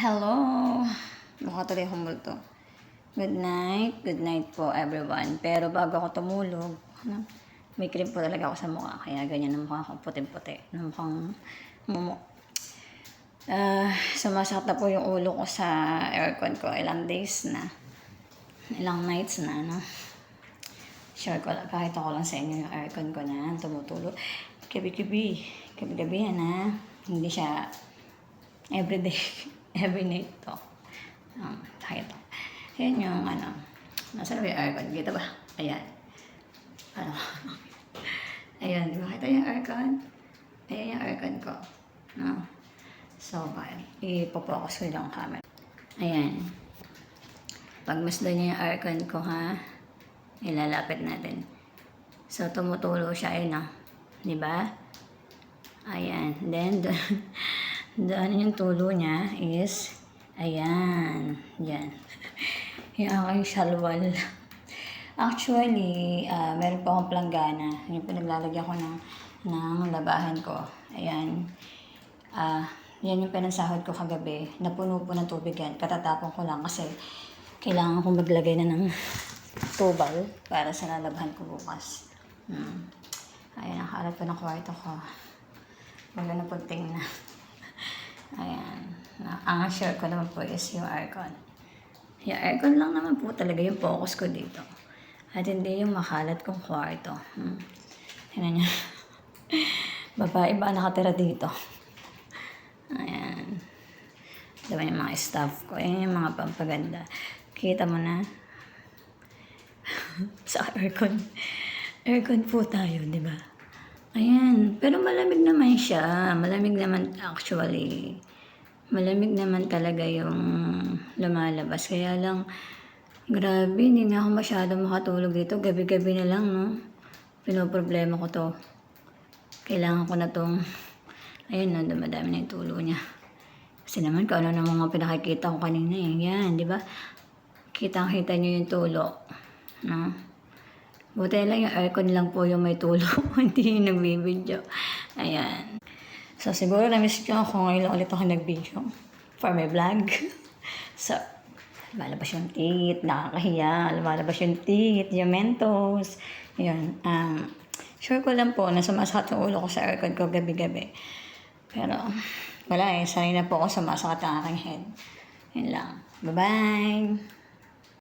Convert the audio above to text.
Hello! Baka tuloy humulto. Good night po everyone. Pero bago ako tumulog, may cream po talaga ako sa mukha. Kaya ganyan ang mukha ko, puti-puti. Mukhang mumu. Sumasakit na po yung ulo ko sa aircon ko. Ilang days na. Ilang nights na, no? Sure ko lang, kahit ako lang sa inyo yung aircon ko na tumutulog. Gabi-gabi yan, ha? Hindi siya everyday, every night to. Kahit to. Yan yung nasa yung aircon. Kita ba? Ayan. Ayan, di ba? Kita yung aircon? Ayan yung aircon ko. No? So, ipopokus ko yung camera. Ayan. Pagmasdan niyo yung aircon ko, ha? Ilalapit natin. So, tumutulo siya, ayun, no? Di ba? Ayan. Then, doon yung tulo niya is, ayan. Yan. Yung aking shalwal. Actually, meron pa akong planggana. Yung pinaglalagyan ko ng labahan ko. Ayan. Yan yung pinansahod ko kagabi. Napuno po ng tubig yan. Katatapon ko lang kasi kailangan kong maglagay na ng tubal para sa lalabahan ko bukas. Ayan, nakalat ko ng kwarto ko. Maganda po tingnan. Ayan. Ang share ko naman po is yung aircon. Yung aircon lang naman po talaga yung focus ko dito. At hindi yung makalat kong kwarto. Tingnan niyo. Babae ba nakatira dito? Ayan. Diba yung mga staff ko. Ayan yung mga pampaganda. Kita mo na. Sa aircon. Aircon po tayo, di ba? Ayan. Pero malamig naman siya. Malamig naman actually. Malamig naman talaga yung lumalabas. Kaya lang, grabe, hindi na ako masyadong makatulog dito. Gabi-gabi na lang, no? Pinoproblema ko to. Kailangan ko na tong, ayun, no? Dumadami na yung tulo niya. Kasi naman, kung ano na mga pinakikita ko kanina, eh. Yan, di ba? Kitang-kita nyo yung tulo. No? Buti lang yung aircon lang po yung may tulo. Hindi yung nagbibidyo. Ayan. So, siguro na-miss nyo ako ngayon lang ulit ako nag-video for my vlog. So, lumalabas yung teeth, nakakahiya, lumalabas yung teeth, yung mentos. Yun. Sure ko lang po na sumasakit ang ulo ko sa aircon ko gabi-gabi. Pero, wala eh. Sanay na po ako sumasakit ang aking head. Yun lang. Bye-bye!